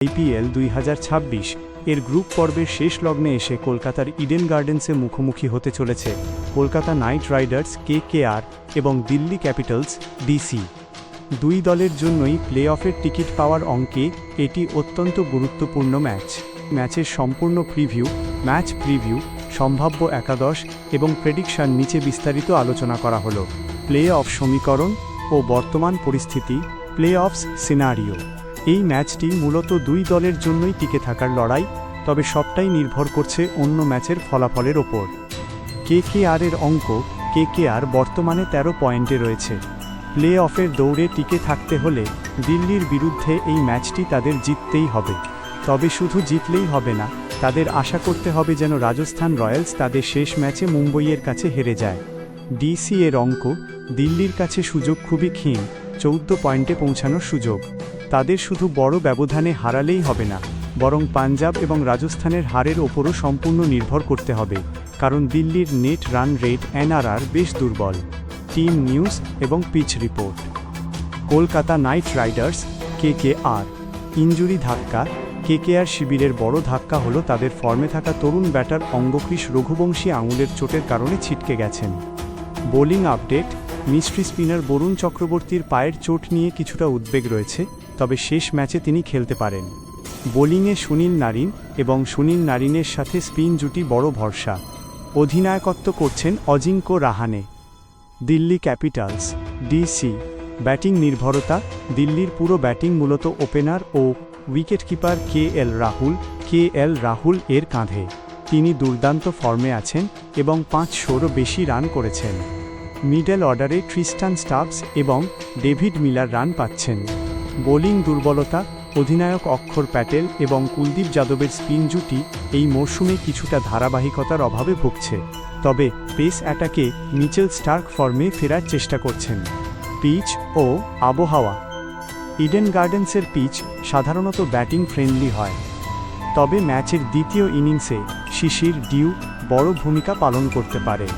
IPL 2026 এর group পর্বের শেষ লগ্নে এসে কলকাতার ইডেন গার্ডেন্সে মুখোমুখি হতে চলেছে কলকাতা নাইট রাইডার্স KKR এবং দিল্লি ক্যাপিটালস DC। দুই দলের জন্যই প্লে অফের টিকিট পাওয়ার অঙ্কে এটি অত্যন্ত গুরুত্বপূর্ণ ম্যাচের সম্পূর্ণ ম্যাচ প্রিভিউ, সম্ভাব্য একাদশ এবং প্রেডিকশন নিচে বিস্তারিত আলোচনা করা হলো। প্লে অফ সমীকরণ ও বর্তমান পরিস্থিতি, প্লে অফস সিনারিও। এই ম্যাচটি মূলত দুই দলের জন্যই টিকে থাকার লড়াই, তবে সবটাই নির্ভর করছে অন্য ম্যাচের ফলাফলের ওপর। KKR এর অঙ্ক, KKR বর্তমানে 13 পয়েন্টে রয়েছে। প্লে অফের দৌড়ে টিকে থাকতে হলে দিল্লির বিরুদ্ধে এই ম্যাচটি তাদের জিততেই হবে। তবে শুধু জিতলেই হবে না, তাদের আশা করতে হবে যেন রাজস্থান রয়্যালস তাদের শেষ ম্যাচে মুম্বইয়ের কাছে হেরে যায়। DC এর অঙ্ক, দিল্লির কাছে সুযোগ খুবই ক্ষীণ, 14 পয়েন্টে পৌঁছানোর সুযোগ। তাদের শুধু বড় ব্যবধানে হারালেই হবে না, বরং পাঞ্জাব এবং রাজস্থানের হারের ওপরও সম্পূর্ণ নির্ভর করতে হবে, কারণ দিল্লির নেট রান রেট NRR বেশ দুর্বল। টিম নিউজ এবং pitch report. Kolkata knight riders KKR injury ধাক্কা। KKR শিবিরের বড় ধাক্কা হল তাদের ফর্মে থাকা তরুণ ব্যাটার অঙ্গক্রিস রঘুবংশী আঙুলের চোটের কারণে ছিটকে গেছেন। Bowling update. Mystery spinner Varun চক্রবর্তীর পায়ের চোট নিয়ে কিছুটা উদ্বেগ রয়েছে, তবে শেষ ম্যাচে তিনি খেলতে পারেন। বোলিংয়ে সুনীল নারিন এবং সুনীল নারিনের সাথে স্পিন জুটি বড় ভরসা। অধিনায়কত্ব করছেন Ajinkya Rahane. Delhi Capitals DC batting নির্ভরতা। দিল্লির পুরো ব্যাটিং মূলত ওপেনার ও উইকেটকিপার KL রাহুল এর কাঁধে। তিনি দুর্দান্ত ফর্মে আছেন এবং 500-রও বেশি রান করেছেন। মিডল অর্ডারে ট্রিস্টান স্টাবস এবং ডেভিড মিলার রান পাচ্ছেন। বোলিং দুর্বলতা। অধিনায়ক অক্ষর প্যাটেল এবং কুলদীপ যাদবের স্পিন জুটি এই মরশুমে কিছুটা ধারাবাহিকতার অভাবে ভুগছে, তবে পেস অ্যাটাকে মিচেল স্টার্ক ফর্মে ফেরার চেষ্টা করছেন। পিচ ও আবহাওয়া। ইডেন গার্ডেন্সের পিচ সাধারণত ব্যাটিং ফ্রেন্ডলি হয়, তবে ম্যাচের দ্বিতীয় ইনিংসে শিশির বড় ভূমিকা পালন করতে পারে।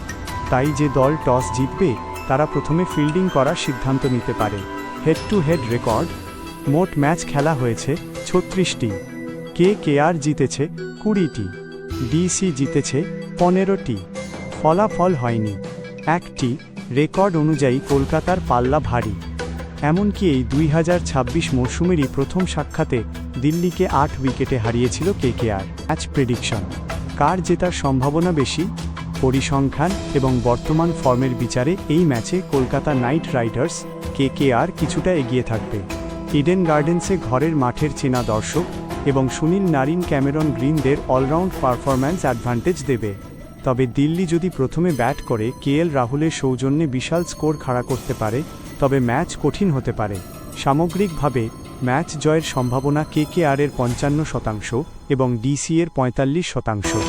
তাই যে দল টস জিতবে তারা প্রথমে ফিল্ডিং করার সিদ্ধান্ত নিতে পারে। Head to head record. মোট ম্যাচ খেলা হয়েছে 36টি। KKR জিতেছে 20টি, DC জিতেছে 15টি। ফলাফল হয়নি 1টি। রেকর্ড অনুযায়ী কলকাতার পাল্লা ভারী। এমনকি এই 2026 মরশুমেরই প্রথম সাক্ষাতে দিল্লিকে 8 উইকেটে হারিয়েছিল KKR। Match prediction. কার জেতার সম্ভাবনা বেশি? পরিসংখ্যান এবং বর্তমান ফর্মের বিচারে এই ম্যাচে কলকাতা নাইট রাইডার্স KKR কিছুটা এগিয়ে থাকবে। ইডেন গার্ডেন্সে ঘরের মাঠের চেনা দর্শক এবং সুনীল নারিন ক্যামেরন গ্রিনদের অলরাউন্ড পারফরম্যান্স অ্যাডভান্টেজ দেবে। তবে দিল্লি যদি প্রথমে ব্যাট করে KL রাহুলের সৌজন্যে বিশাল স্কোর খাড়া করতে পারে, তবে ম্যাচ কঠিন হতে পারে। সামগ্রিকভাবে ম্যাচ জয়ের সম্ভাবনা KKR এর 55% এবং DC এর 45%।